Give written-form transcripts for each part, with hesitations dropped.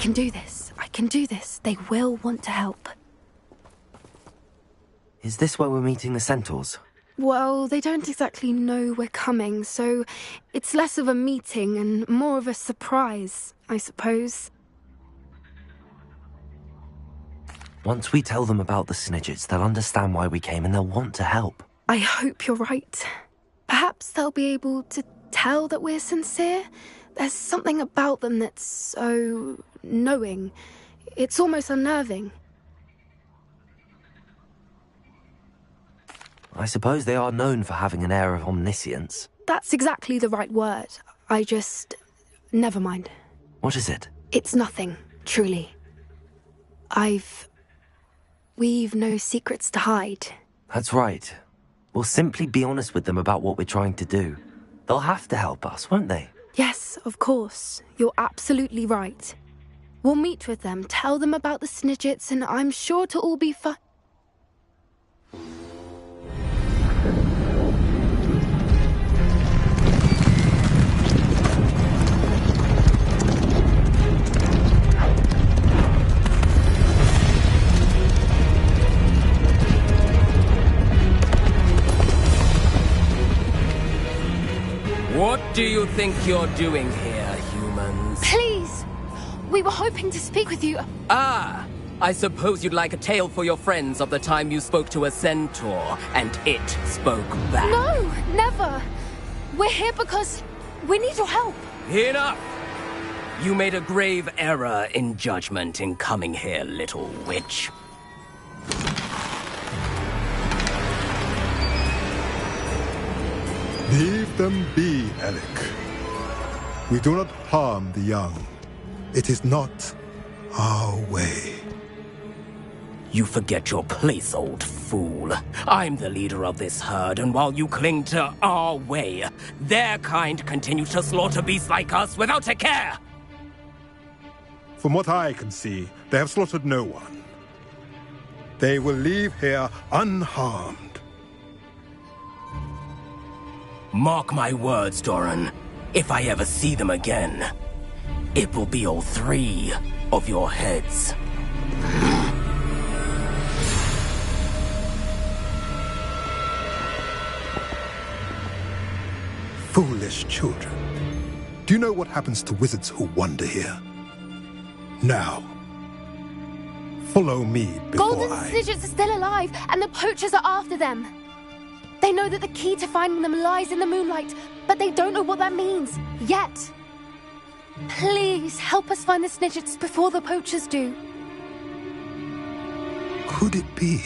can do this. I can do this. They will want to help. Is this where we're meeting the centaurs? Well, they don't exactly know we're coming, so it's less of a meeting and more of a surprise, I suppose. Once we tell them about the Snidgets, they'll understand why we came and they'll want to help. I hope you're right. Perhaps they'll be able to tell that we're sincere. There's something about them that's so knowing. It's almost unnerving. I suppose they are known for having an air of omniscience. That's exactly the right word. Never mind. What is it? It's nothing, truly. We've no secrets to hide. That's right. We'll simply be honest with them about what we're trying to do. They'll have to help us, won't they? Yes, of course. You're absolutely right. We'll meet with them, tell them about the Snidgets, and I'm sure to all be fine. What do you think you're doing here, humans? Please! We were hoping to speak with you. Ah! I suppose you'd like a tale for your friends of the time you spoke to a centaur, and it spoke back. No, never! We're here because we need your help. Enough! You made a grave error in judgment in coming here, little witch. Leave them be, Alec. We do not harm the young. It is not our way. You forget your place, old fool. I'm the leader of this herd, and while you cling to our way, their kind continue to slaughter beasts like us without a care! From what I can see, they have slaughtered no one. They will leave here unharmed. Mark my words, Doran. If I ever see them again, it will be all 3 of your heads. Foolish children. Do you know what happens to wizards who wander here? Now, follow me before Golden Snidgets are still alive, and the poachers are after them. They know that the key to finding them lies in the moonlight, but they don't know what that means, yet. Please, help us find the Snidgets before the poachers do. Could it be?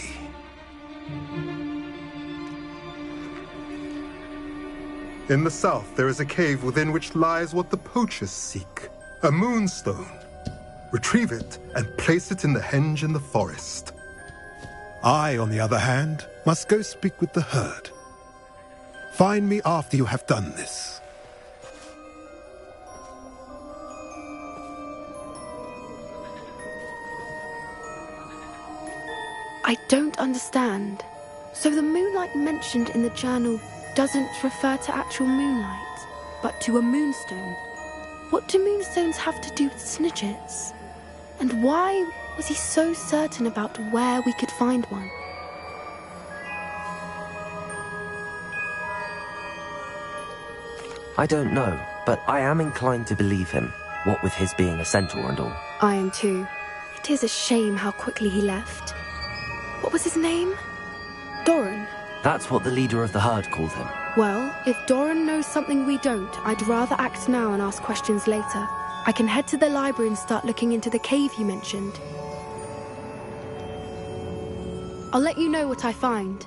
In the south, there is a cave within which lies what the poachers seek. A moonstone. Retrieve it and place it in the henge in the forest. I, on the other hand, must go speak with the herd. Find me after you have done this. I don't understand. So the moonlight mentioned in the journal doesn't refer to actual moonlight, but to a moonstone. What do moonstones have to do with Snidgets? And why was he so certain about where we could find one? I don't know, but I am inclined to believe him, what with his being a centaur and all. I am too. It is a shame how quickly he left. What was his name? Doran. That's what the leader of the herd called him. Well, if Doran knows something we don't, I'd rather act now and ask questions later. I can head to the library and start looking into the cave you mentioned. I'll let you know what I find.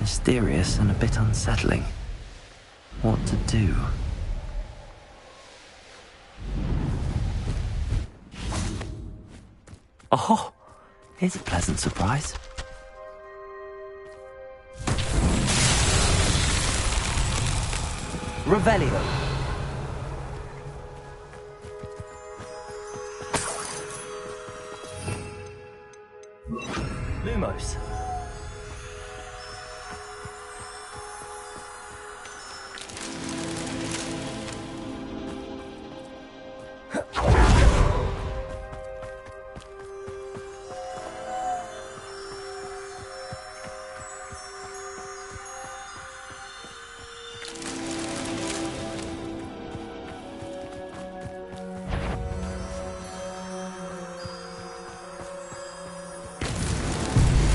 Mysterious and a bit unsettling. What to do? Oh, here's a pleasant surprise. Revelio. Lumos.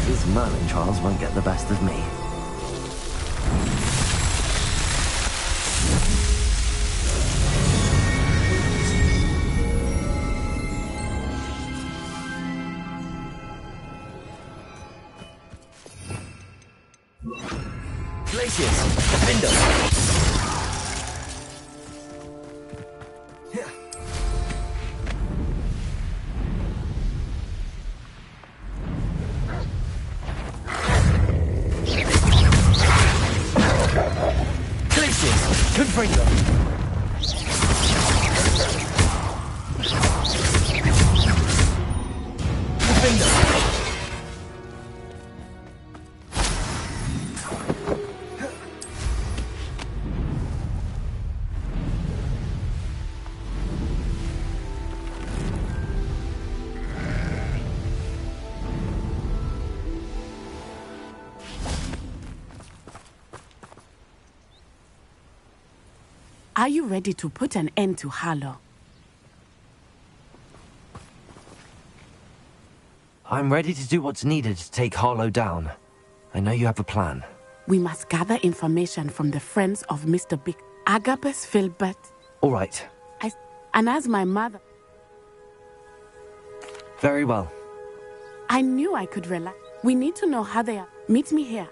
These Merlin trials won't get the best of me. Glacius, Defender. Confringo. Confringo. Are you ready to put an end to Harlow? I'm ready to do what's needed to take Harlow down. I know you have a plan. We must gather information from the friends of Mr. Big, Agabus Filbert. All right. And as my mother... Very well. I knew I could rely. We need to know how they are. Meet me here.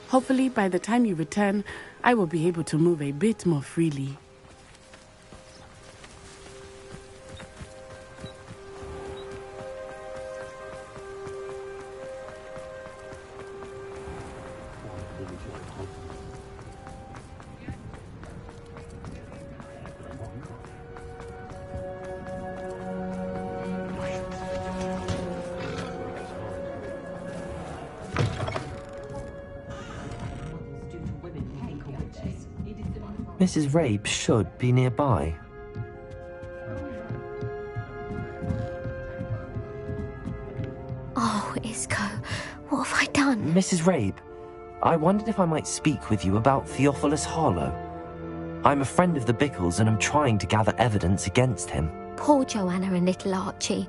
Hopefully, by the time you return, I will be able to move a bit more freely. Mrs. Rabe should be nearby. Oh, Isco, what have I done? Mrs. Rabe, I wondered if I might speak with you about Theophilus Harlow. I'm a friend of the Bickles and I'm trying to gather evidence against him. Poor Joanna and little Archie.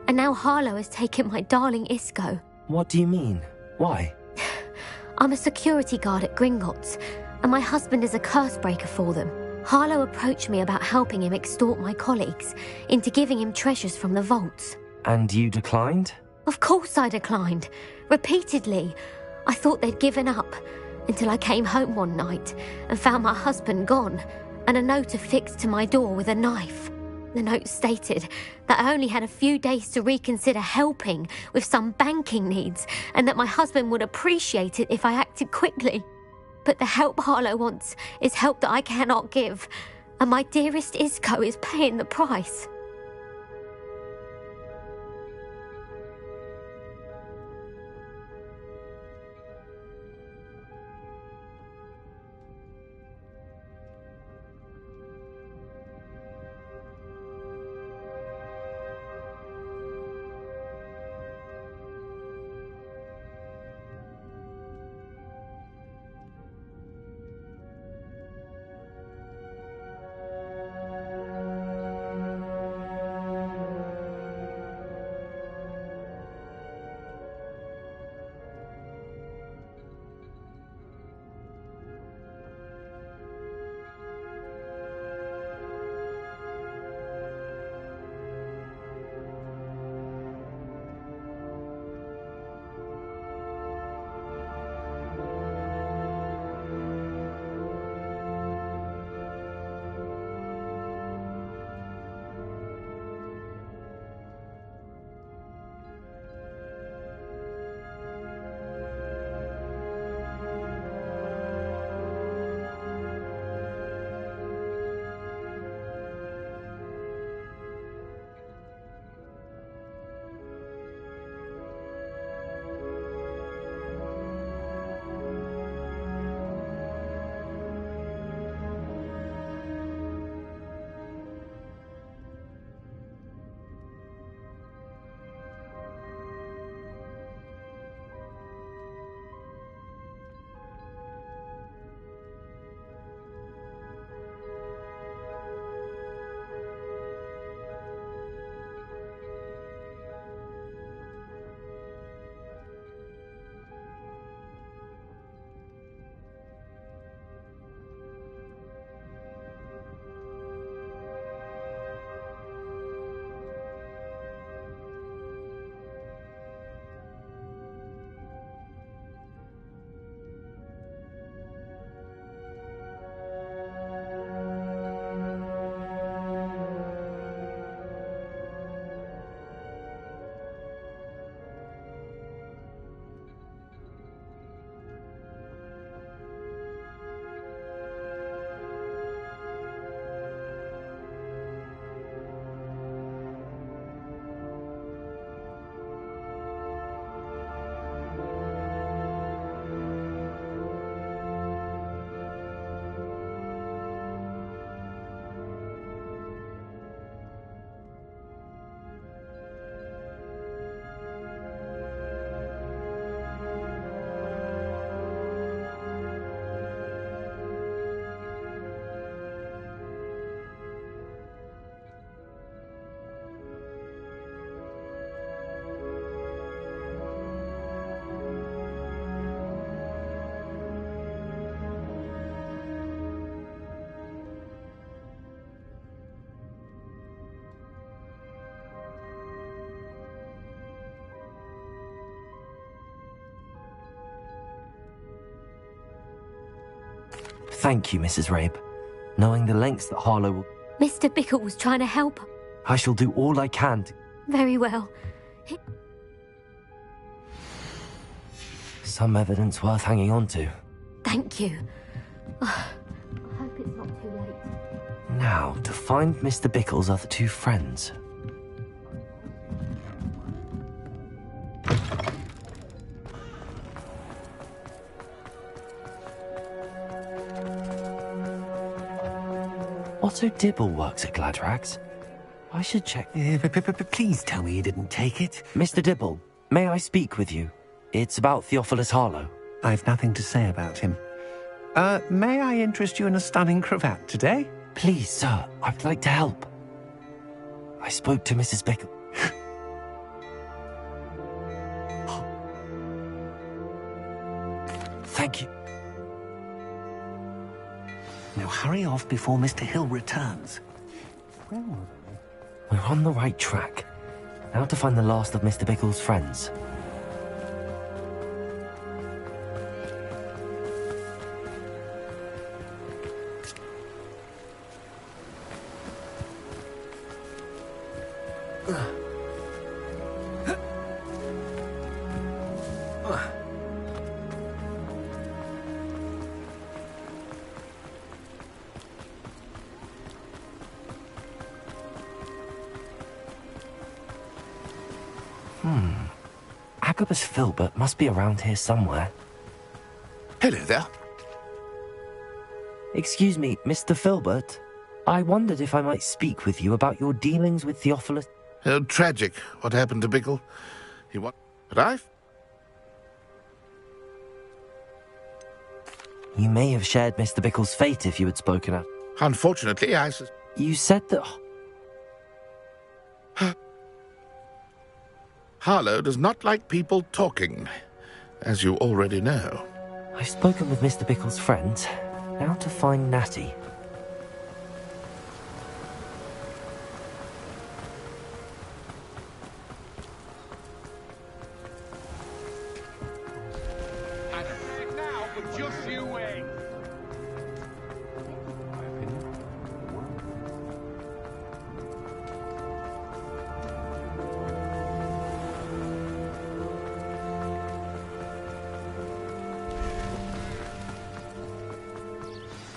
And now Harlow has taken my darling Isco. What do you mean? Why? I'm a security guard at Gringotts, and my husband is a curse breaker for them. Harlow approached me about helping him extort my colleagues into giving him treasures from the vaults. And you declined? Of course I declined. Repeatedly. I thought they'd given up, until I came home one night and found my husband gone, and a note affixed to my door with a knife. The note stated that I only had a few days to reconsider helping with some banking needs, and that my husband would appreciate it if I acted quickly. But the help Harlow wants is help that I cannot give, and my dearest Isco is paying the price. Thank you, Mrs. Rabe. Knowing the lengths that Harlow will... Mr. Bickle was trying to help. I shall do all I can to... Very well. Some evidence worth hanging on to. Thank you. I hope it's not too late. Now, to find Mr. Bickle's other two friends. Otto Dibble works at Gladrags. I should check... Please tell me you didn't take it. Mr. Dibble, may I speak with you? It's about Theophilus Harlow. I've nothing to say about him. May I interest you in a stunning cravat today? Please, sir, I'd like to help. I spoke to Mrs. Bickle. Thank you. Now hurry off before Mr. Hill returns. Where were they? We're on the right track. Now to find the last of Mr. Bickle's friends. Agabus Filbert must be around here somewhere. Hello there. Excuse me, Mr. Filbert. I wondered if I might speak with you about your dealings with Theophilus... Oh, tragic, what happened to Bickle. He what? But I've... You may have shared Mr. Bickle's fate if you had spoken up. Unfortunately, You said that... Harlow does not like people talking, as you already know. I've spoken with Mr. Bickle's friends. Now to find Natty. Now, but just you wait.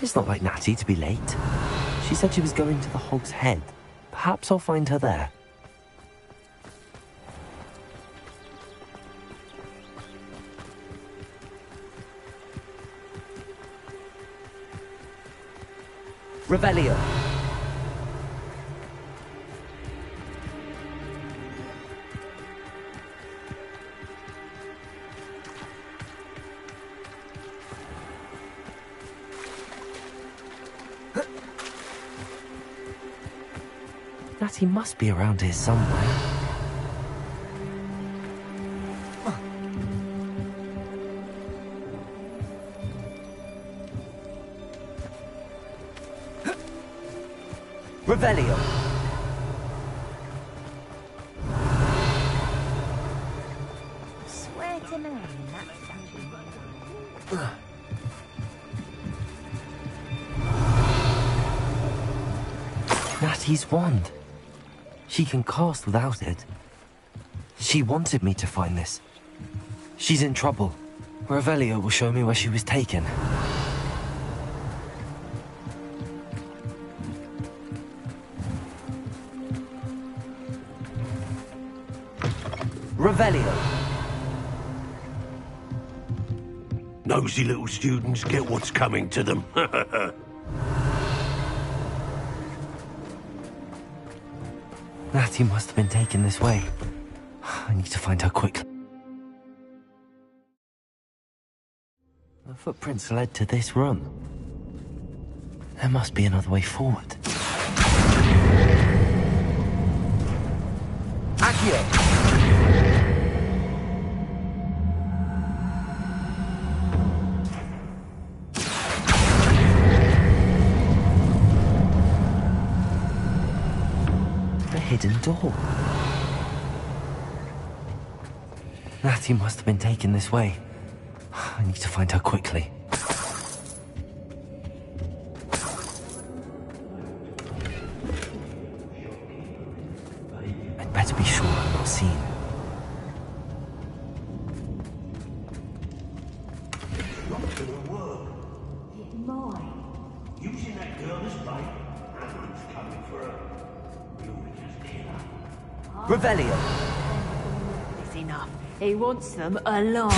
It's not like Natty to be late. She said she was going to the Hog's Head. Perhaps I'll find her there. Revelio. Natty must be around here somewhere. Revelio. Swear to me, that's Natty's wand. She can cast without it. She wanted me to find this. She's in trouble. Revelio will show me where she was taken. Revelio. Nosy little students get what's coming to them. Natty must have been taken this way. I need to find her quickly. The footprints led to this room. There must be another way forward. Accio! Hidden door. Natty must have been taken this way. I need to find her quickly. better be sure I'm not seen. Not gonna work. It might. Using that girl as bait. Ambulance coming for her. You'll just kill her. Revelio! It's enough. He wants them alive.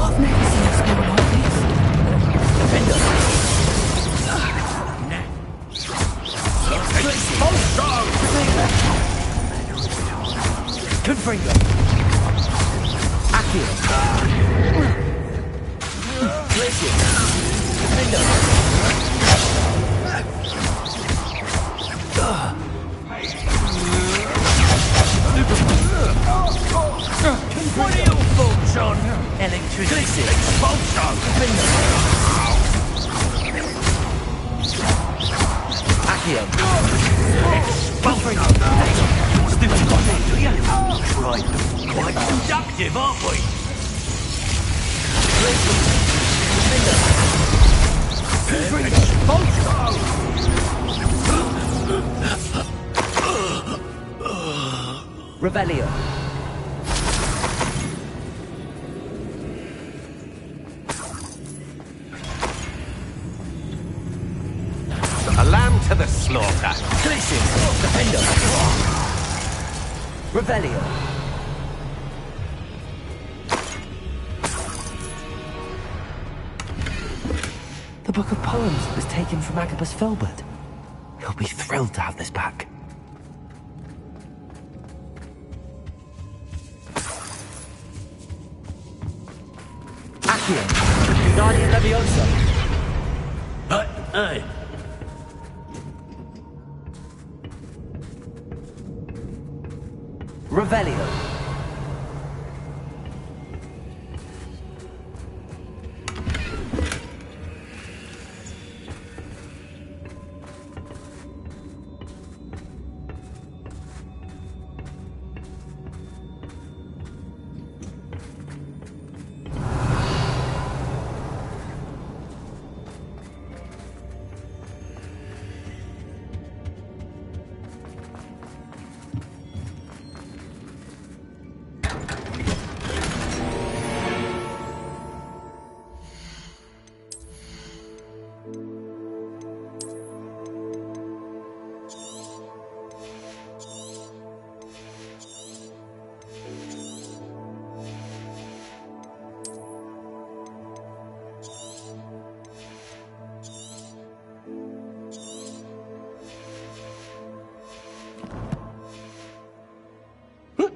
I've never seen a school like this. Confringo! Accio! Glacier! Defender! What are your thoughts on Electricity! expulsion? Accio! Expulsion! Still got it, do you? Right. Quite productive, aren't we? Revelio! A lamb to the slaughter. Glacier! Defender! Revelio! The book of poems that was taken from Agabus Filbert. He'll be thrilled to have this back. Accio! Guardian Leviosa! Hey. Revelio!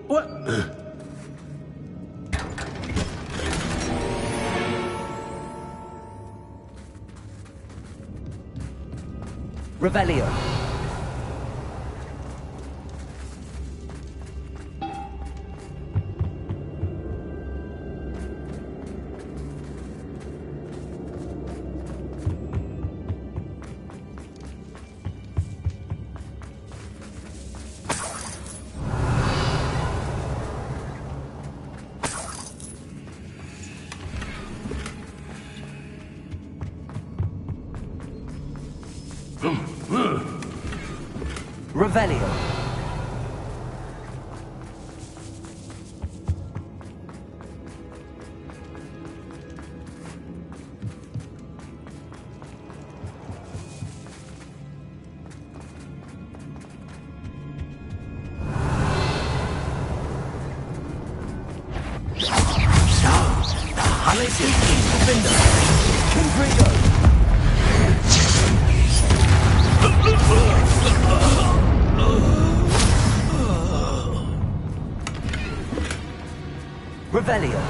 What? Revelio! Revelio! Glacier! Defender! Confringo! Revelio!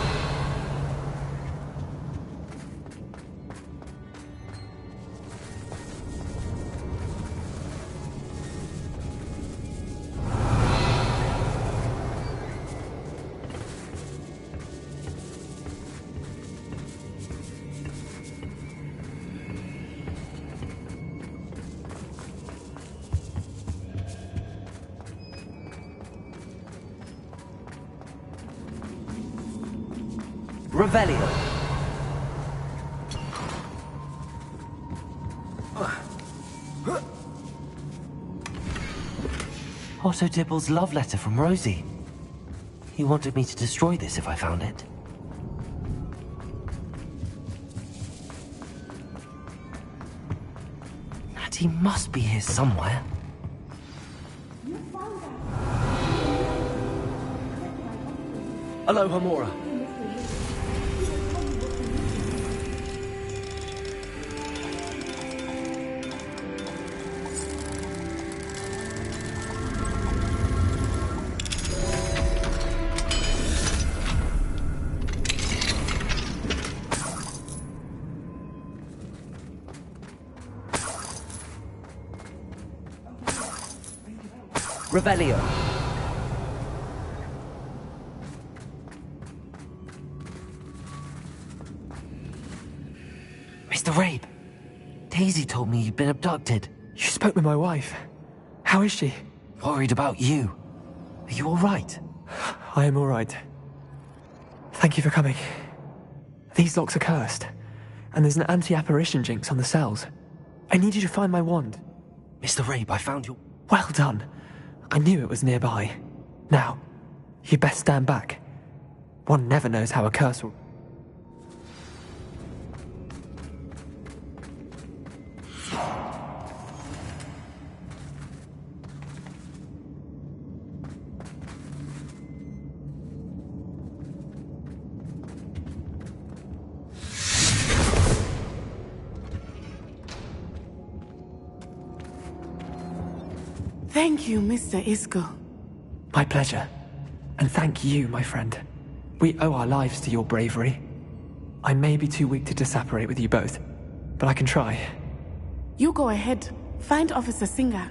Revelio. Otto Dibble's love letter from Rosie. He wanted me to destroy this if I found it. Natty must be here somewhere. Aloha, Mora. Revelio. Mr. Rabe, Daisy told me you'd been abducted. You spoke with my wife. How is she? Worried about you. Are you all right? I am all right. Thank you for coming. These locks are cursed, and there's an anti-apparition jinx on the cells. I need you to find my wand. Mr. Rabe, I found your... Well done. I knew it was nearby. Now, you best stand back. One never knows how a curse will... Thank you, Mr. Isco. My pleasure. And thank you, my friend. We owe our lives to your bravery. I may be too weak to disapparate with you both, but I can try. You go ahead. Find Officer Singer.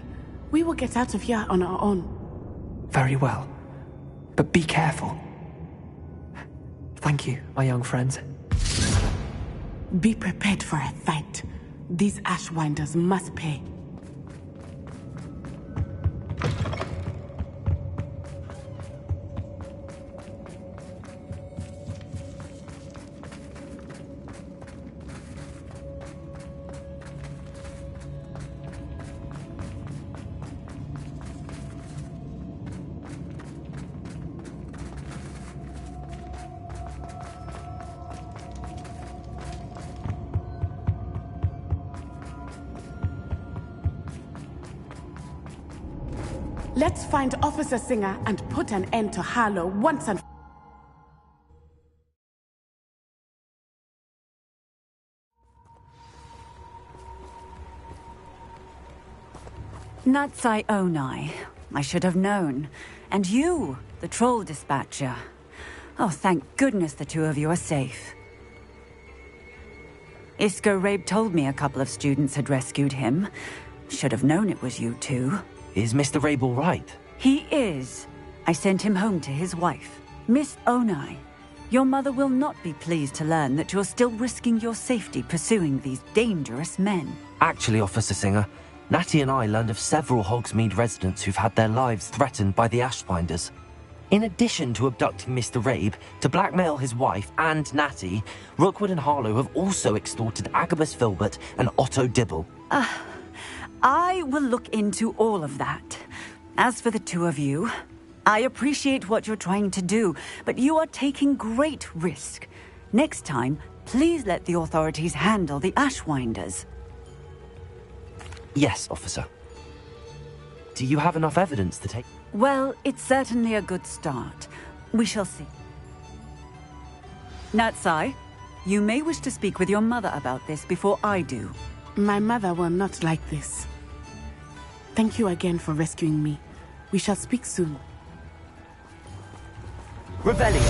We will get out of here on our own. Very well. But be careful. Thank you, my young friends. Be prepared for a fight. These Ashwinders must pay. Let's find Officer Singer and put an end to Harlow once and... Natsai Onai. I should have known. And you, the troll dispatcher. Oh, thank goodness the two of you are safe. Isco Rabe told me a couple of students had rescued him. Should have known it was you two. Is Mr. Rabe all right? He is. I sent him home to his wife. Miss Onai, your mother will not be pleased to learn that you're still risking your safety pursuing these dangerous men. Actually, Officer Singer, Natty and I learned of several Hogsmeade residents who've had their lives threatened by the Ashbinders. In addition to abducting Mr. Rabe, to blackmail his wife and Natty, Rookwood and Harlow have also extorted Agabus Filbert and Otto Dibble. I will look into all of that. As for the two of you, I appreciate what you're trying to do, but you are taking great risk. Next time, please let the authorities handle the Ashwinders. Yes, officer. Do you have enough evidence to take... Well, it's certainly a good start. We shall see. Natsai, you may wish to speak with your mother about this before I do. My mother will not like this. Thank you again for rescuing me. We shall speak soon. Revelio.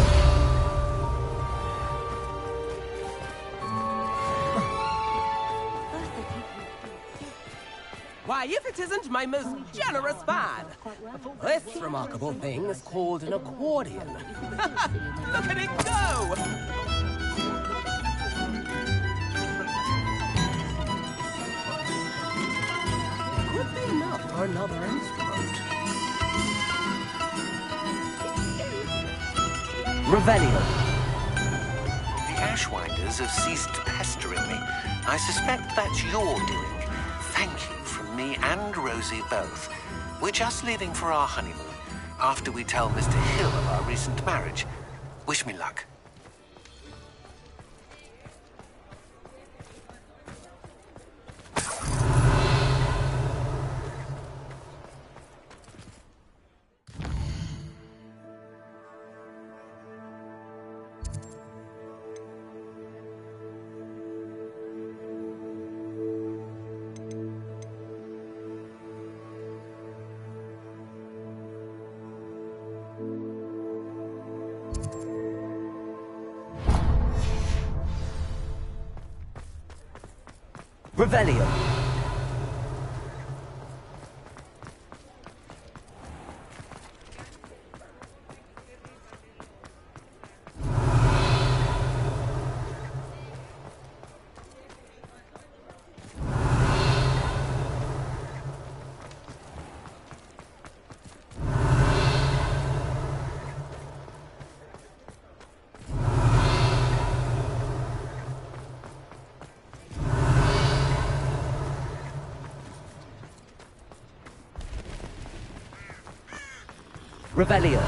Why, if it isn't my most generous fan! This remarkable thing is called an accordion. Look at it go! Could be enough for another instrument. Revelio. Ashwinders have ceased pestering me. I suspect that's your doing. Thank you from me and Rosie both. We're just leaving for our honeymoon, after we tell Mr. Hill of our recent marriage. Wish me luck. Revelio. Revelio.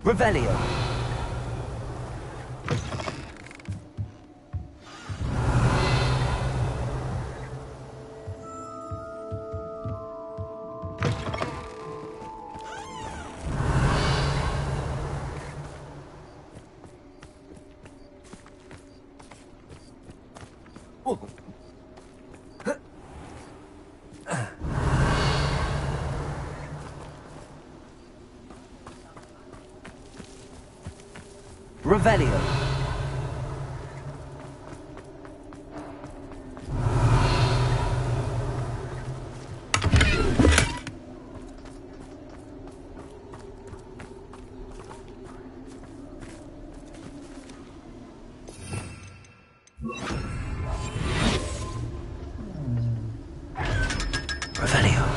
Revelio. Revelio. Revelio.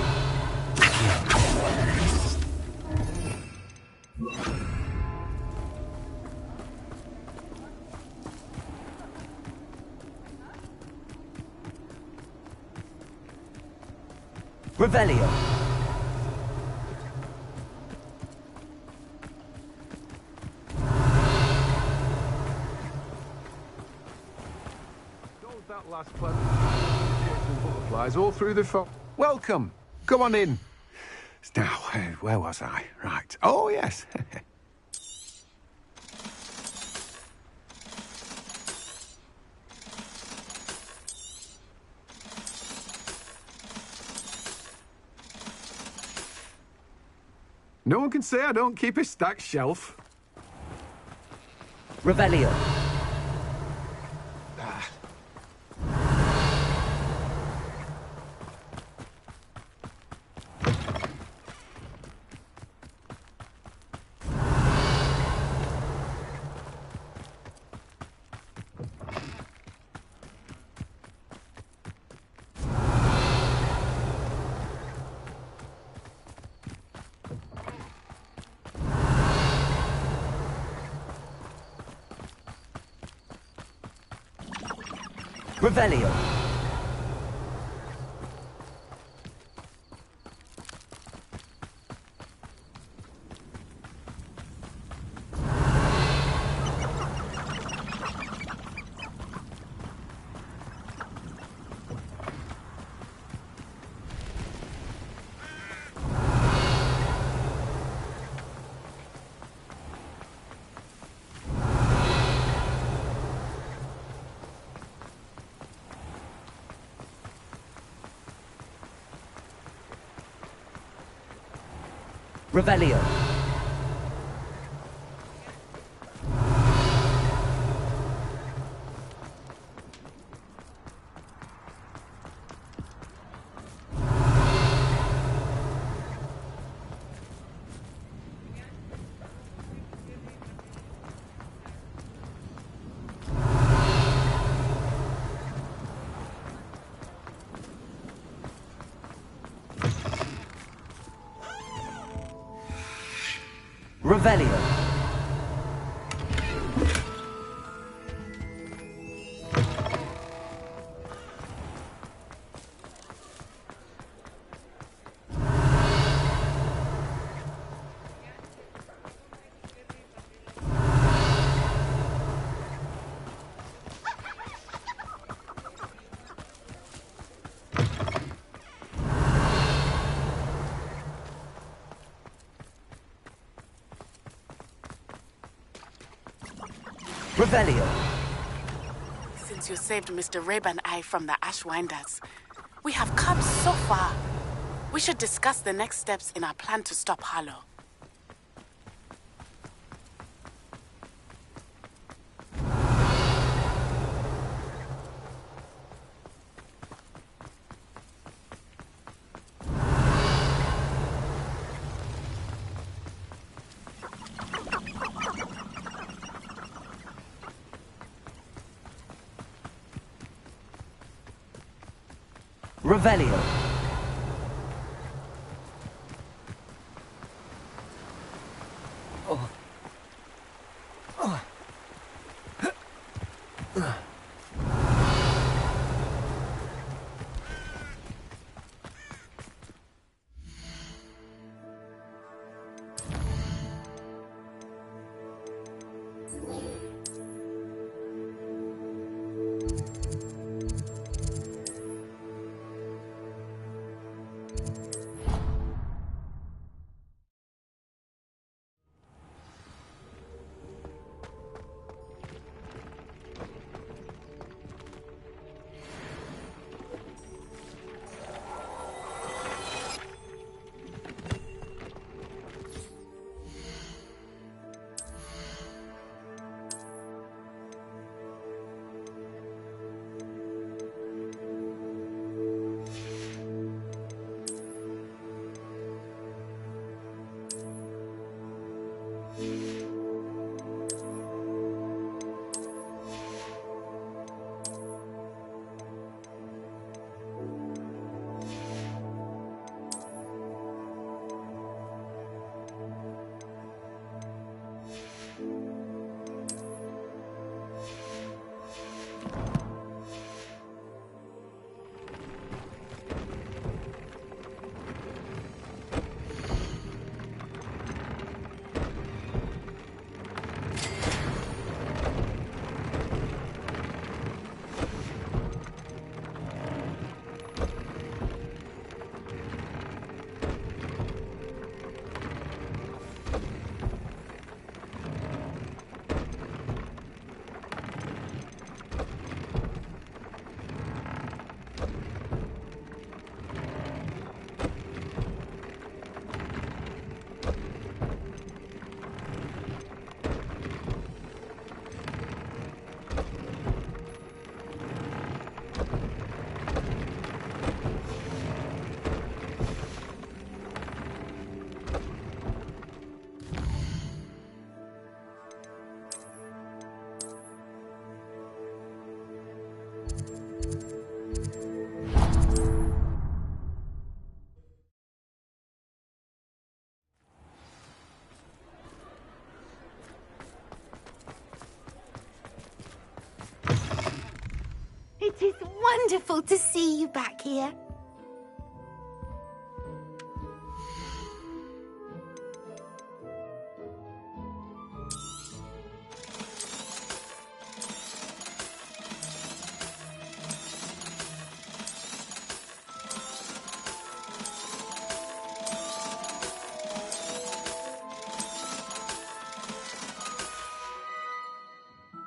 Revelio. That last pleasant butterflies all through the Welcome. Come on in. Now, where was I? Right. Oh, yes. No one can say I don't keep a stacked shelf. Revelio. Revelio. Revelio. Revelio. Revelio. Since you saved Mr. Rabe and I from the Ashwinders, we have come so far. We should discuss the next steps in our plan to stop Harlow. Revelio. It is wonderful to see you back here.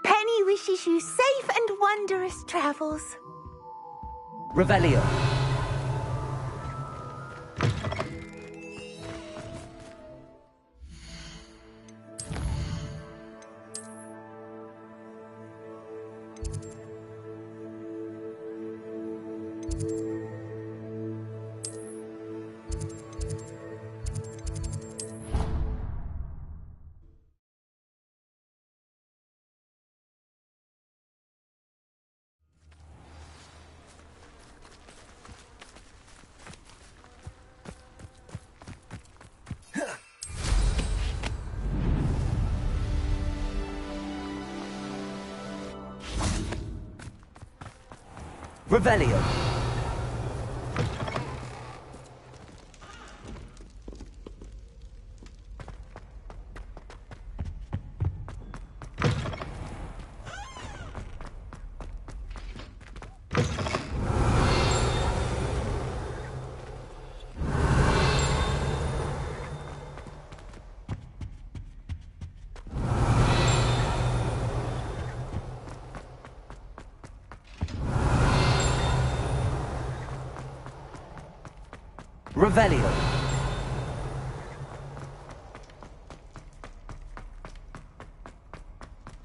Penny wishes you safe and wondrous travels. Revelio. Revelio. Revelio.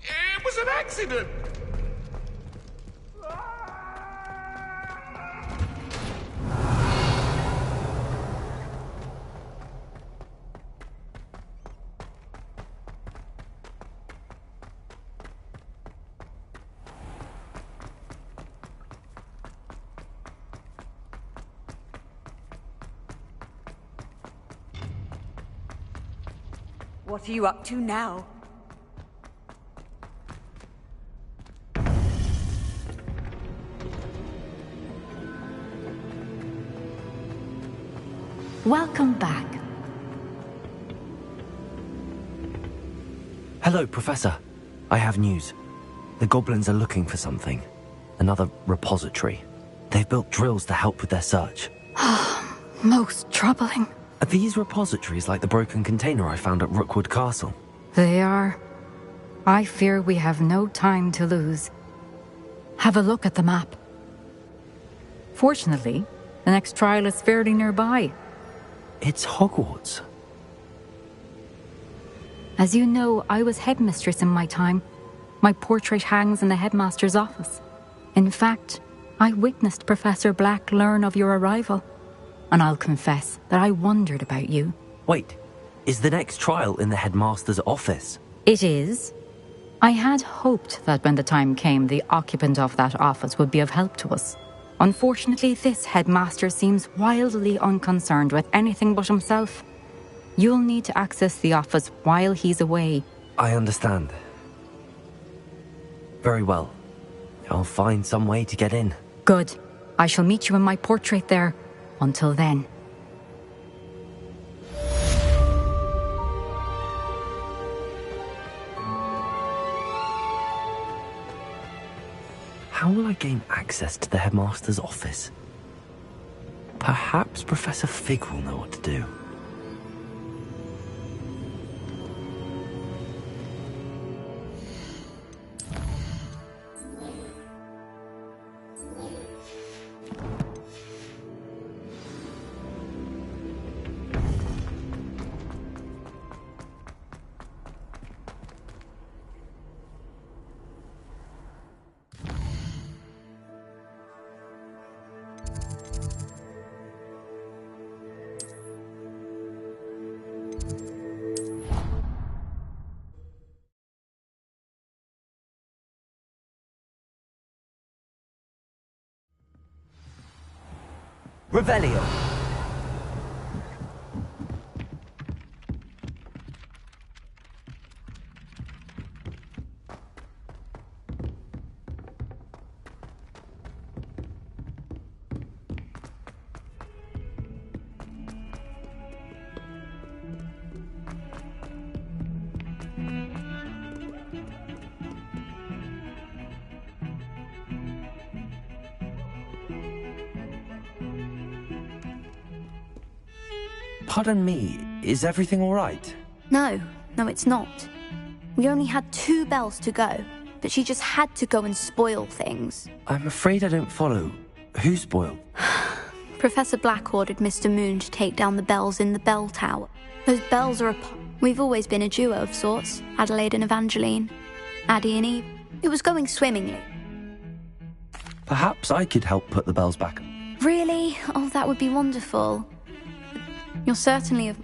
It was an accident! What are you up to now? Welcome back. Hello, Professor. I have news. The goblins are looking for something. Another repository. They've built drills to help with their search. Most troubling. Are these repositories like the broken container I found at Rookwood Castle? They are. I fear we have no time to lose. Have a look at the map. Fortunately, the next trial is fairly nearby. It's Hogwarts. As you know, I was headmistress in my time. My portrait hangs in the headmaster's office. In fact, I witnessed Professor Black learn of your arrival. And I'll confess that I wondered about you. Wait, is the next trial in the headmaster's office? It is. I had hoped that when the time came, the occupant of that office would be of help to us. Unfortunately, this headmaster seems wildly unconcerned with anything but himself. You'll need to access the office while he's away. I understand. Very well. I'll find some way to get in. Good. I shall meet you in my portrait there. Until then. How will I gain access to the headmaster's office? Perhaps Professor Fig will know what to do. Revelio. Pardon me, is everything all right? No, it's not. We only had 2 bells to go, but she just had to go and spoil things. I'm afraid I don't follow. Who spoiled? Professor Black ordered Mr. Moon to take down the bells in the bell tower. Those bells are We've always been a duo of sorts, Adelaide and Evangeline. Addie and Eve. It was going swimmingly. Perhaps I could help put the bells back. Really? Oh, that would be wonderful. You're certainly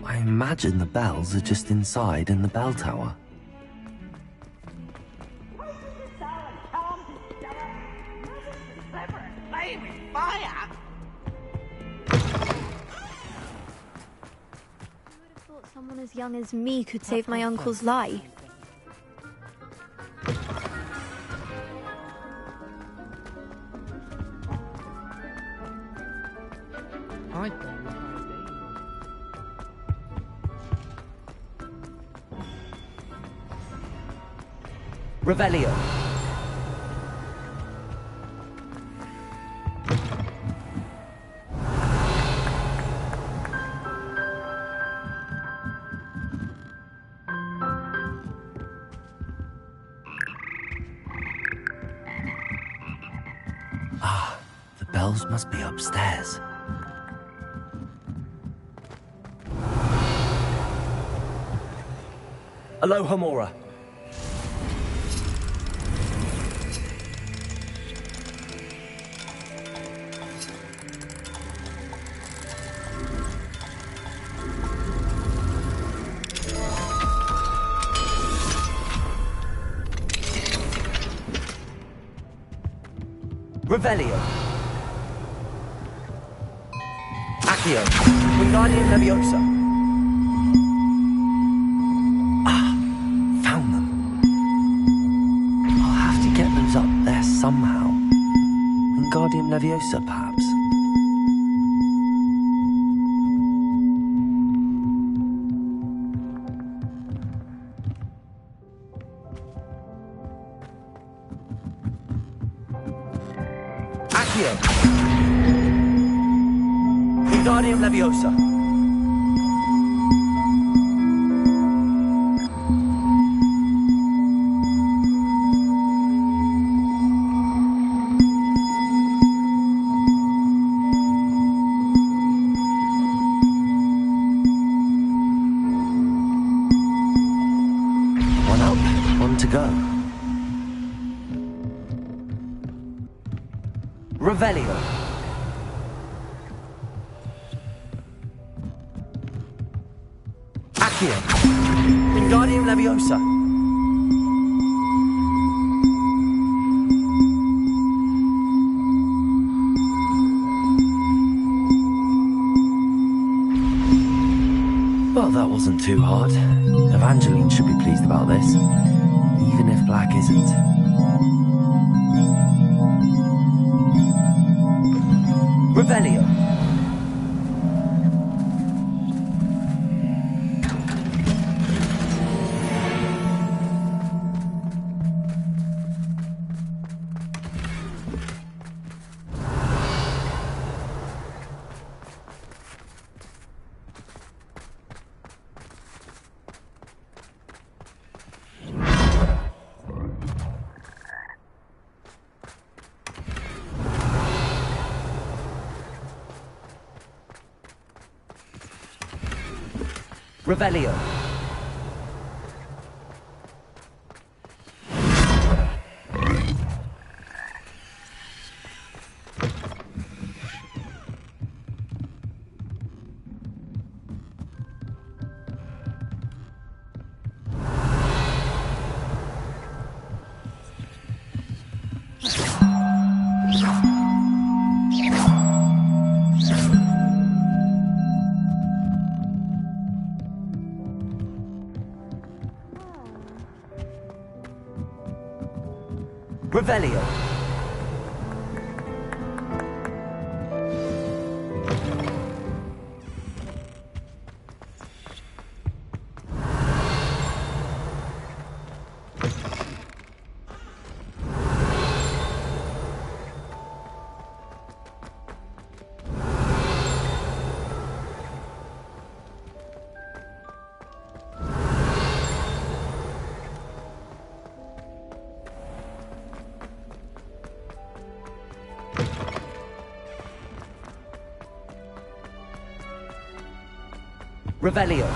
I imagine the bells are just inside in the bell tower. Someone as young as me could save my uncle's life. I... Revelio. Ah, the bells must be upstairs. Aloha Mora. Revelio. Accio. Wingardium Leviosa. Ah, found them. I'll have to get those up there somehow. Wingardium Leviosa, perhaps. Accio. Wingardium Leviosa. One up, one to go. Revelio. Accio. Wingardium Leviosa. Well, that wasn't too hard. Evangeline should be pleased about this, even if Black isn't. Revelio. Revelio. Revelio. Revelio.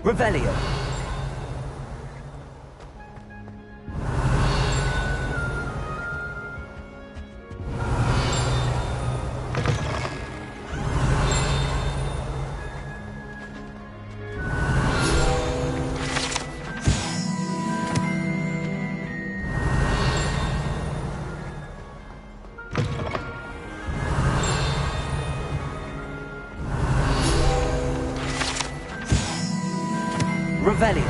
Revelio. Revelio.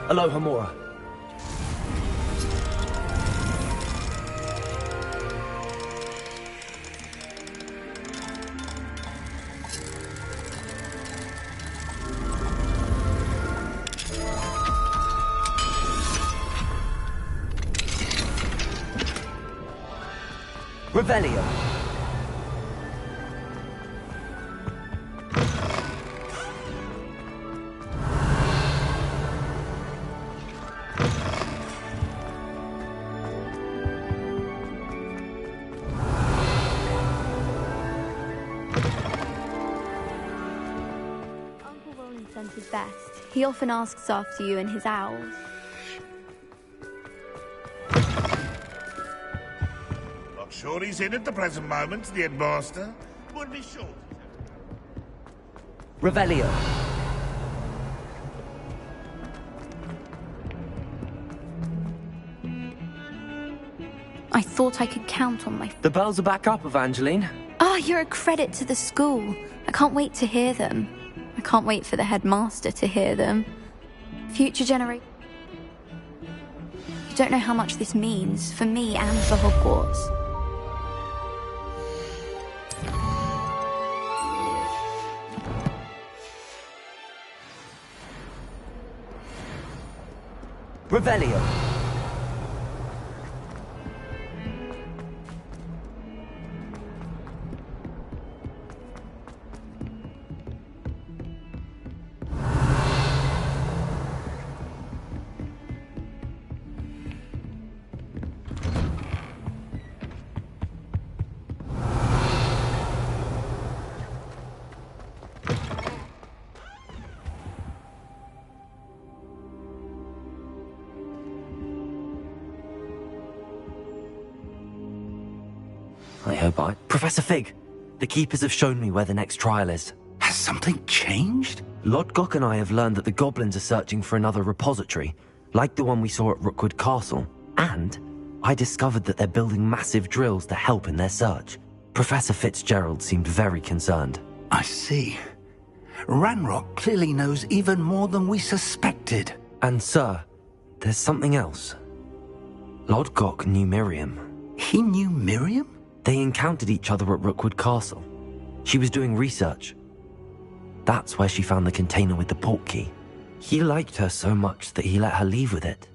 Aloha Mora. Revelio. Uncle Roland sends his best. He often asks after you and his owls. Not sure he's in at the present moment, the headmaster. Would be sure. Revelio. I thought I could count on my... The bells are back up, Evangeline. Oh, you're a credit to the school. I can't wait to hear them. I can't wait for the headmaster to hear them. Future generation. You don't know how much this means for me and for Hogwarts. Revelio. I hope I... Professor Fig, the Keepers have shown me where the next trial is. Has something changed? Lodgok and I have learned that the goblins are searching for another repository, like the one we saw at Rookwood Castle. And I discovered that they're building massive drills to help in their search. Professor Fitzgerald seemed very concerned. I see. Ranrock clearly knows even more than we suspected. And sir, there's something else. Lodgok knew Miriam. He knew Miriam? They encountered each other at Rookwood Castle. She was doing research. That's where she found the container with the portkey. He liked her so much that he let her leave with it,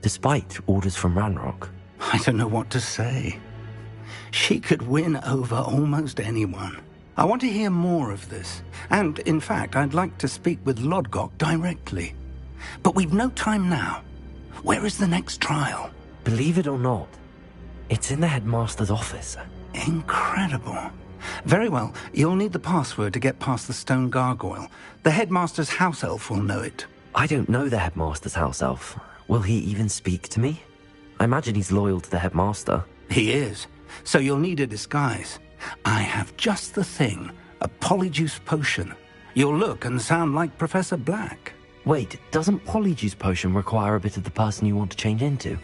despite orders from Ranrock. I don't know what to say. She could win over almost anyone. I want to hear more of this. And, in fact, I'd like to speak with Lodgok directly. But we've no time now. Where is the next trial? Believe it or not, it's in the headmaster's office. Incredible. Very well, you'll need the password to get past the stone gargoyle. The headmaster's house elf will know it. I don't know the headmaster's house elf. Will he even speak to me? I imagine he's loyal to the headmaster. He is. So you'll need a disguise. I have just the thing. A polyjuice potion. You'll look and sound like Professor Black. Wait, doesn't polyjuice potion require a bit of the person you want to change into?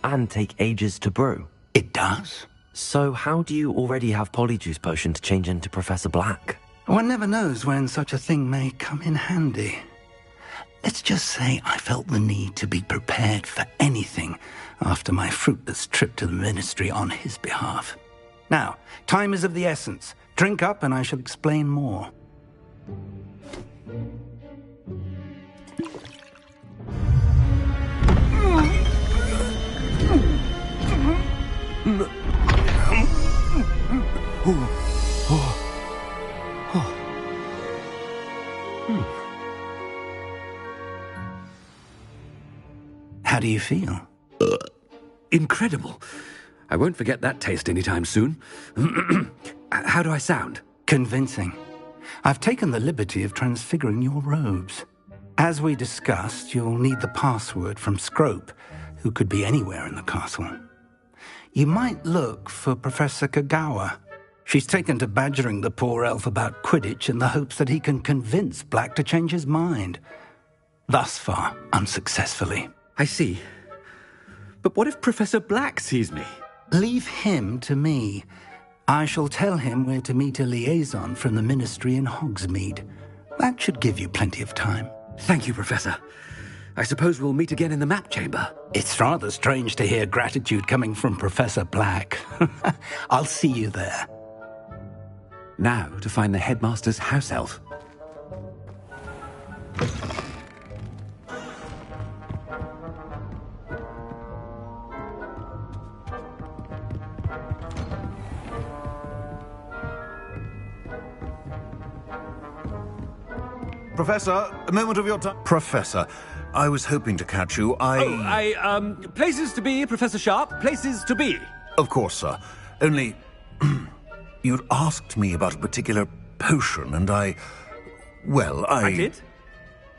And take ages to brew? It does. So how do you already have polyjuice potion to change into Professor Black? One never knows when such a thing may come in handy. Let's just say I felt the need to be prepared for anything after my fruitless trip to the ministry on his behalf. Now, time is of the essence. Drink up and I shall explain more. How do you feel? Incredible. I won't forget that taste anytime soon. How do I sound? Convincing. I've taken the liberty of transfiguring your robes. As we discussed, you'll need the password from Scrope, who could be anywhere in the castle. You might look for Professor Kagawa. She's taken to badgering the poor elf about Quidditch in the hopes that he can convince Black to change his mind. Thus far, unsuccessfully. I see. But what if Professor Black sees me? Leave him to me. I shall tell him where to meet a liaison from the Ministry in Hogsmeade. That should give you plenty of time. Thank you, Professor. I suppose we'll meet again in the map chamber. It's rather strange to hear gratitude coming from Professor Black. I'll see you there. Now to find the headmaster's house elf. Professor, a moment of your time. Professor, I was hoping to catch you. Places to be, Professor Sharp. Places to be. Of course, sir. Only, you'd asked me about a particular potion, and I did?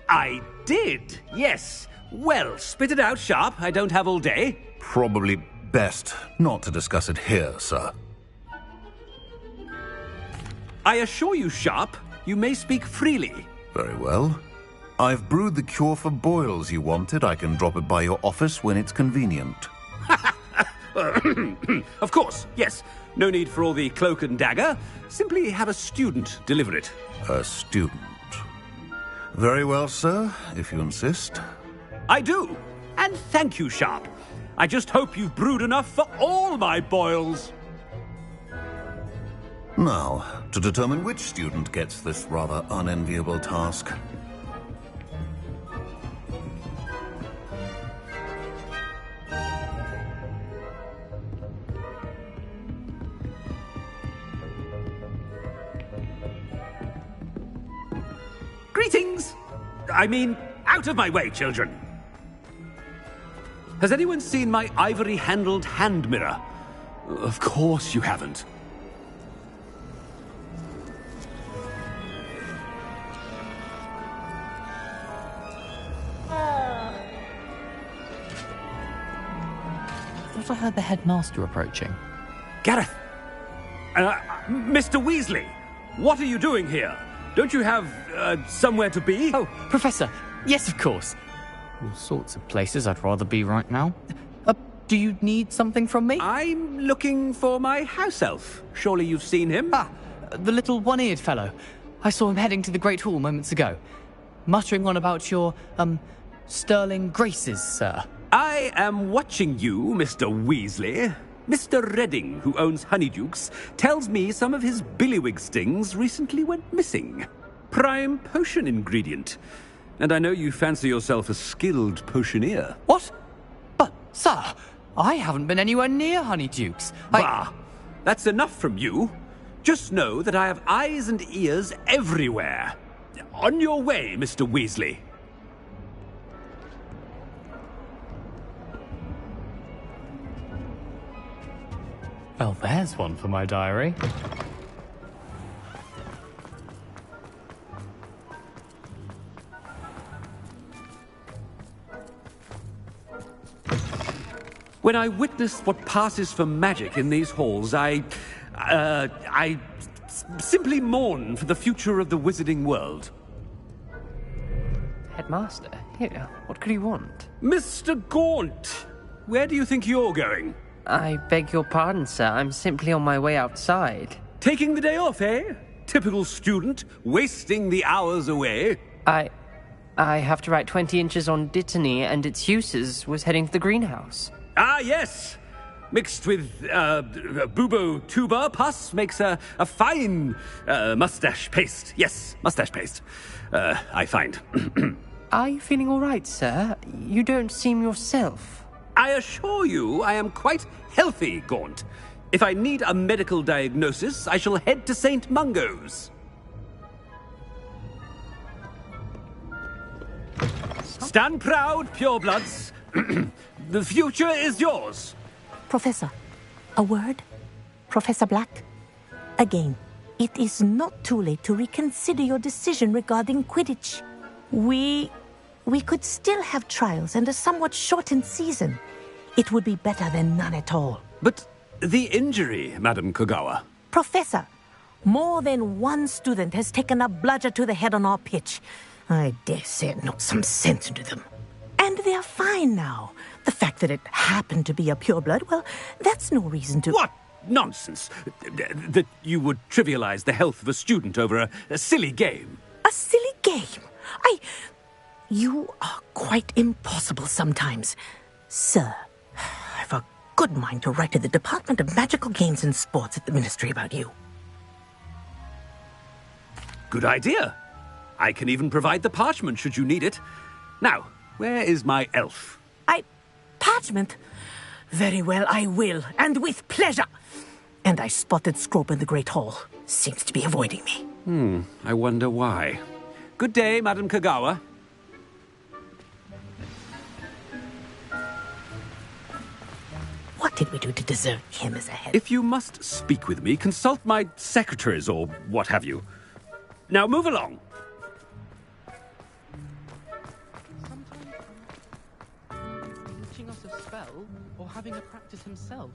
I did, yes. Well, spit it out, Sharp. I don't have all day. Probably best not to discuss it here, sir. I assure you, Sharp, you may speak freely. Very well. I've brewed the cure for boils you wanted. I can drop it by your office when it's convenient. Of course, yes. No need for all the cloak and dagger. Simply have a student deliver it. A student? Very well, sir, if you insist. I do. And thank you, Sharp. I just hope you've brewed enough for all my boils. Now, to determine which student gets this rather unenviable task. Greetings! I mean, out of my way, children. Has anyone seen my ivory-handled hand mirror? Of course you haven't. I heard the headmaster approaching. Gareth! Mr. Weasley! What are you doing here? Don't you have, somewhere to be? Oh, Professor! Yes, of course. All sorts of places I'd rather be right now. Do you need something from me? I'm looking for my house elf. Surely you've seen him? Ah, the little one-eared fellow. I saw him heading to the Great Hall moments ago. Muttering on about your, sterling graces, sir. I am watching you, Mr. Weasley. Mr. Redding, who owns Honeydukes, tells me some of his billywig stings recently went missing. Prime potion ingredient. And I know you fancy yourself a skilled potioneer. What? But, sir, I haven't been anywhere near Honeydukes. Bah! That's enough from you. Just know that I have eyes and ears everywhere. On your way, Mr. Weasley. Well, there's one for my diary. When I witness what passes for magic in these halls, I simply mourn for the future of the wizarding world. Headmaster, here, what could he want? Mr. Gaunt, where do you think you're going? I beg your pardon, sir. I'm simply on my way outside. Taking the day off, eh? Typical student, wasting the hours away. I have to write 20 inches on Dittany and its uses. Was heading to the greenhouse. Ah, yes! Mixed with, bubo tuber pus makes a fine, mustache paste. Yes, mustache paste. I find. Are you feeling all right, sir? You don't seem yourself. I assure you I am quite healthy, Gaunt. If I need a medical diagnosis, I shall head to St. Mungo's. Stand proud, purebloods. The future is yours. Professor, a word? Professor Black? Again, it is not too late to reconsider your decision regarding Quidditch. We could still have trials and a somewhat shortened season. It would be better than none at all. But the injury, Madam Kogawa. Professor, more than one student has taken a bludger to the head on our pitch. I dare say it knocked some sense into them. And they're fine now. The fact that it happened to be a pureblood, well, that's no reason to... What nonsense! That you would trivialize the health of a student over a silly game. A silly game? You are quite impossible sometimes. Sir, I've a good mind to write to the Department of Magical Games and Sports at the Ministry about you. Good idea. I can even provide the parchment should you need it. Now, where is my elf? Parchment? Very well, I will, and with pleasure. And I spotted Scrope in the Great Hall. Seems to be avoiding me. I wonder why. Good day, Madam Kagawa. What did we do to deserve him as a head? If you must speak with me, consult my secretaries or what have you. Now move along. Teaching us a spell or having a practice himself,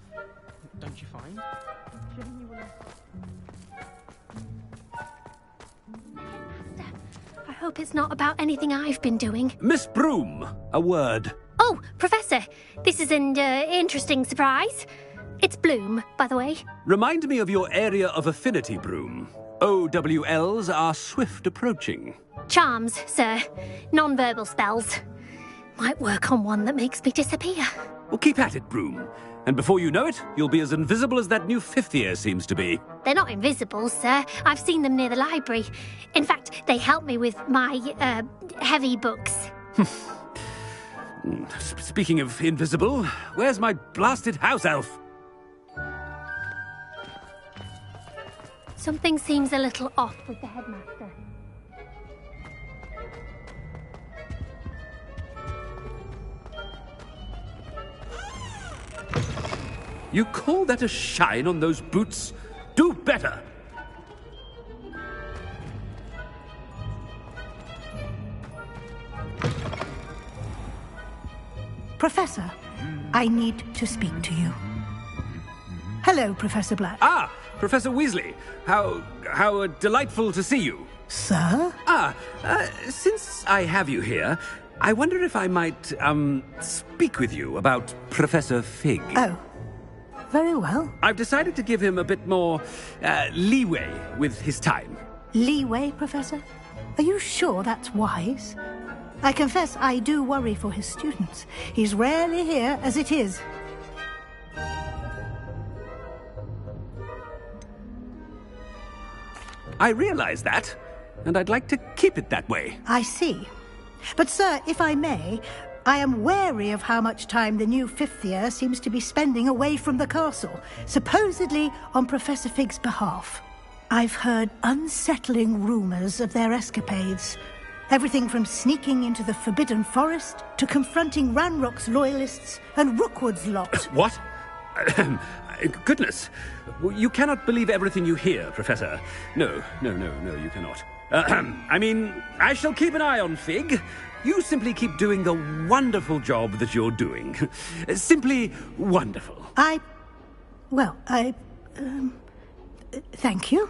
don't you find? Genuine. I hope it's not about anything I've been doing. Miss Broom, a word. Oh, Professor, this is an interesting surprise. It's Bloom, by the way. Remind me of your area of affinity, Broom. OWLs are swift approaching. Charms, sir. Non-verbal spells. Might work on one that makes me disappear. Well, keep at it, Broom. And before you know it, you'll be as invisible as that new fifth year seems to be. They're not invisible, sir. I've seen them near the library. In fact, they help me with my, heavy books. Speaking of invisible, where's my blasted house elf? Something seems a little off with the headmaster. You call that a shine on those boots? Do better! Professor, I need to speak to you. Hello, Professor Black. Ah, Professor Weasley. How delightful to see you. Sir? Since I have you here, I wonder if I might, speak with you about Professor Fig. Oh, very well. I've decided to give him a bit more, leeway with his time. Leeway, Professor? Are you sure that's wise? I confess I do worry for his students. He's rarely here as it is. I realize that, and I'd like to keep it that way. I see. But, sir, if I may, I am wary of how much time the new fifth year seems to be spending away from the castle, supposedly on Professor Fig's behalf. I've heard unsettling rumors of their escapades. Everything from sneaking into the Forbidden Forest to confronting Ranrock's loyalists and Rookwood's lot. What? Goodness. You cannot believe everything you hear, Professor. No, you cannot. I mean, I shall keep an eye on Fig. You simply keep doing the wonderful job that you're doing. Simply wonderful. Thank you.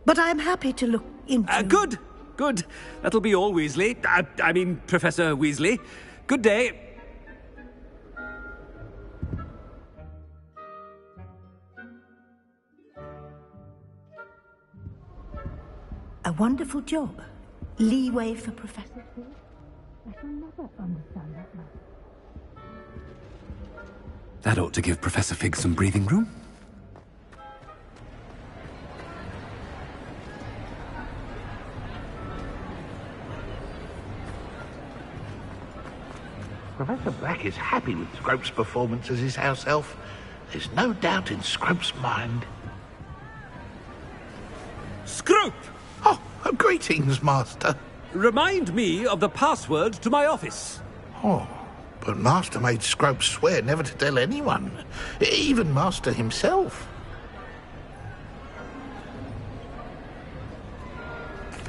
But I'm happy to look into... Good. That'll be all, Weasley. I mean, Professor Weasley. Good day. A wonderful job. Leeway for Professor Fig. I shall never understand that much. That ought to give Professor Fig some breathing room. Professor Black is happy with Scrope's performance as his house elf. There's no doubt in Scrope's mind. Scrope! Oh, greetings, Master. Remind me of the password to my office. Oh, but Master made Scrope swear never to tell anyone, even Master himself.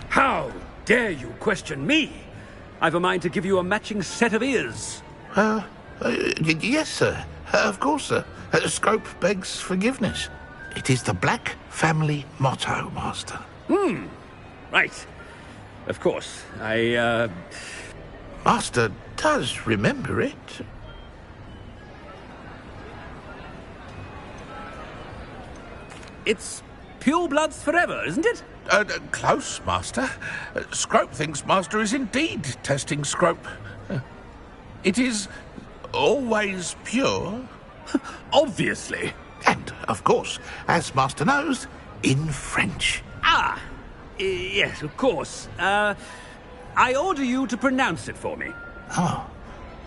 How dare you question me? I've a mind to give you a matching set of ears. Yes, sir. Of course, sir. Scrope begs forgiveness. It is the Black family motto, Master. Right. Of course. Master does remember it. It's pure bloods forever, isn't it? Close, Master. Scrope thinks Master is indeed testing Scrope. It is always pure. Obviously. And, of course, as Master knows, in French. Ah! Yes, of course. I order you to pronounce it for me. Oh,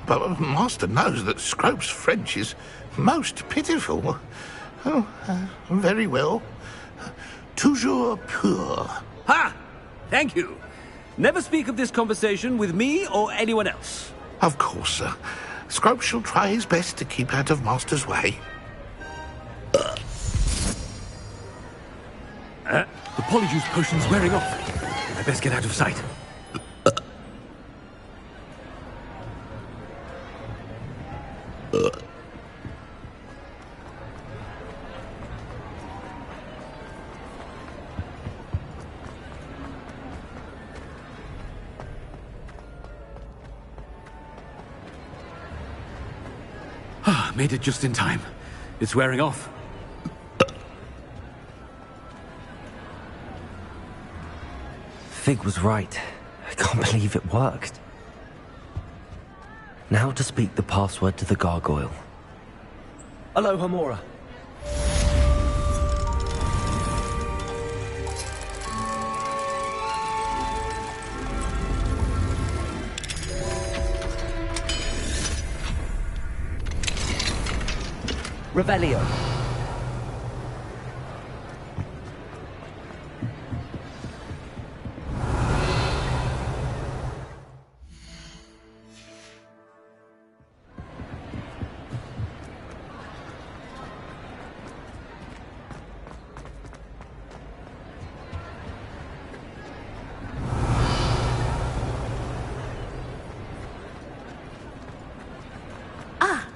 but Master knows that Scrope's French is most pitiful. Oh, very well. Toujours pur. Ha! Thank you. Never speak of this conversation with me or anyone else. Of course, sir. Scrope shall try his best to keep out of Master's way. The polyjuice potion's wearing off. I best get out of sight. Made it just in time. It's wearing off. Fig was right. I can't believe it worked. Now to speak the password to the gargoyle. Hello, Hamora. Revelio.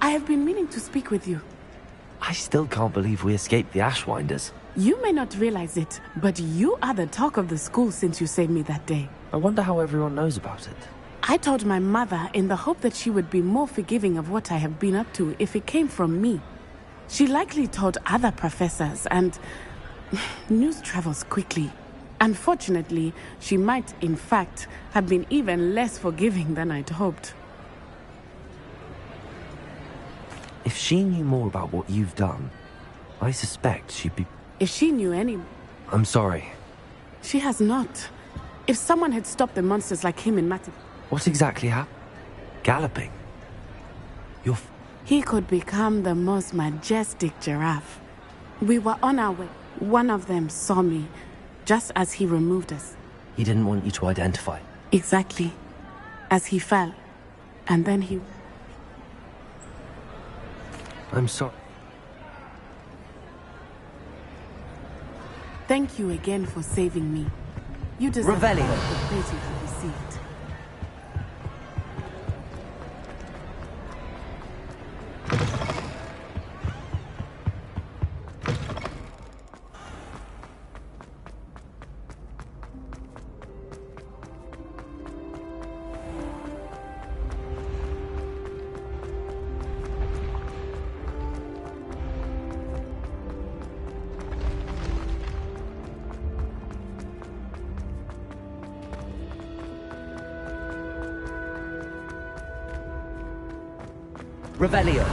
I have been meaning to speak with you. I still can't believe we escaped the Ashwinders. You may not realize it, but you are the talk of the school since you saved me that day. I wonder how everyone knows about it. I told my mother in the hope that she would be more forgiving of what I have been up to if it came from me. She likely told other professors, and news travels quickly. Unfortunately, she might, in fact, have been even less forgiving than I'd hoped. If she knew more about what you've done, I suspect she'd be... If she knew any... I'm sorry. She has not. If someone had stopped the monsters like him in Mati... What exactly happened? Galloping? He could become the most majestic giraffe. We were on our way. One of them saw me, just as he removed us. He didn't want you to identify. Exactly. As he fell. And then he... I'm sorry. Thank you again for saving me. You deserve Revelio. the praise you have received. Revelio.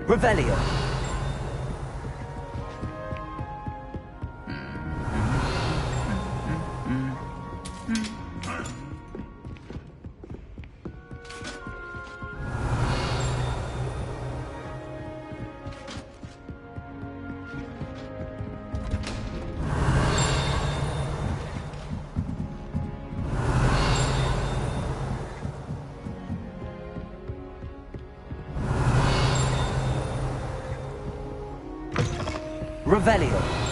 Revelio. Revelio.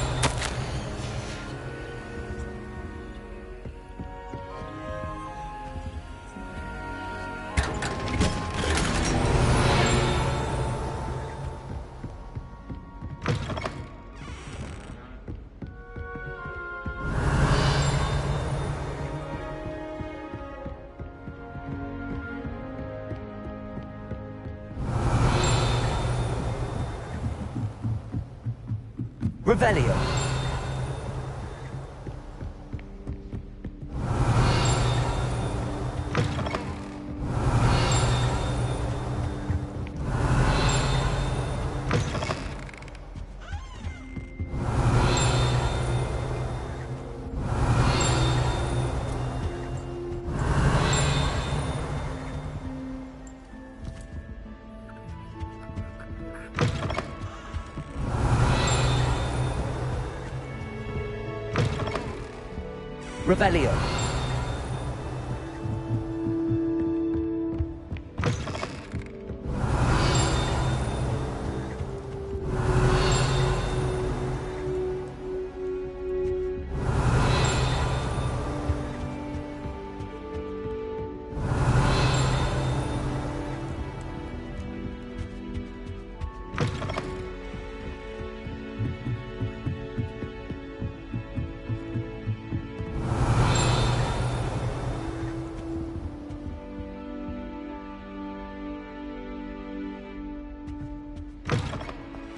Revelio. Revelio.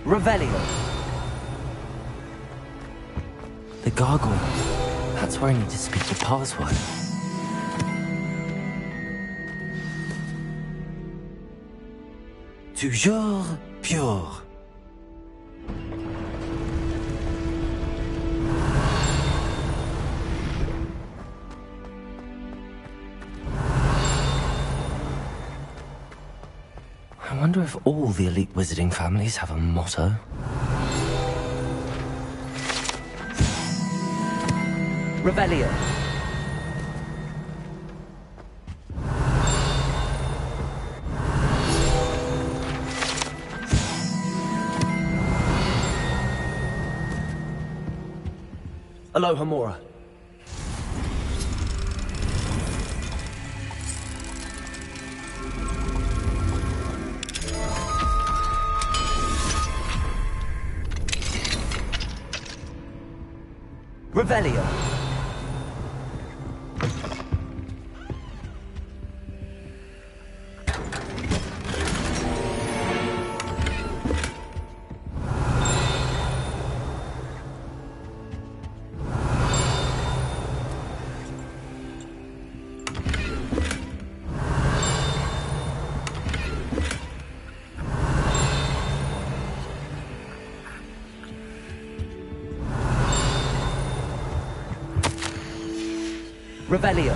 Revelio. The gargoyle. That's where I need to speak the password. Toujours pure. I wonder if all the elite wizarding families have a motto. Revelio. Aloha Mora. Revelio. Revelio.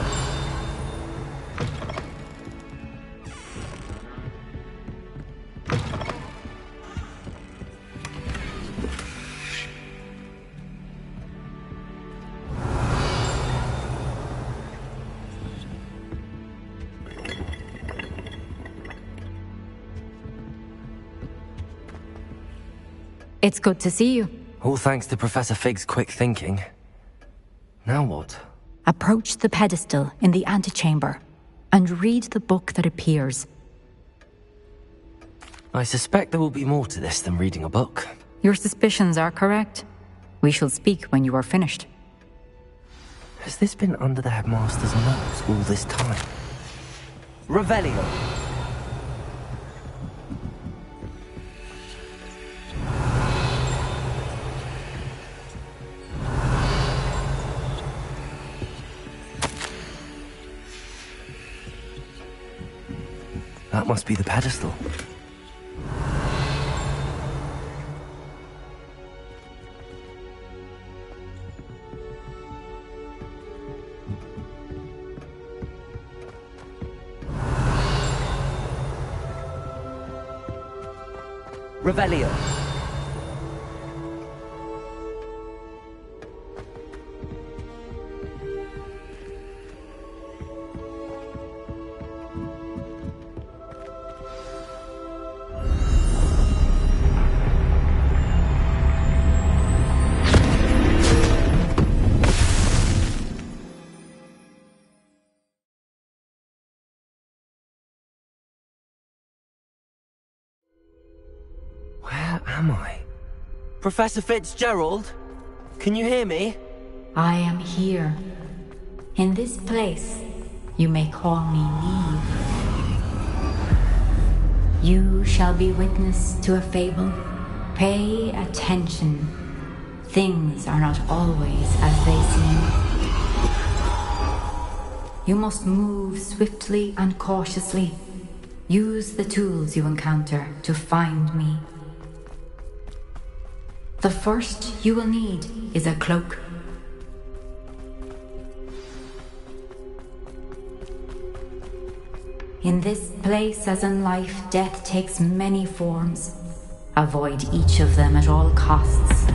It's good to see you. All thanks to Professor Fig's quick thinking. Now what? Approach the pedestal in the antechamber and read the book that appears. I suspect there will be more to this than reading a book. Your suspicions are correct. We shall speak when you are finished. Has this been under the headmaster's nose all this time? Revelio. That must be the pedestal. Revelio. Where am I? Professor Fitzgerald? Can you hear me? I am here. In this place, you may call me Neve. You shall be witness to a fable. Pay attention. Things are not always as they seem. You must move swiftly and cautiously. Use the tools you encounter to find me. The first you will need is a cloak. In this place, as in life, death takes many forms. Avoid each of them at all costs.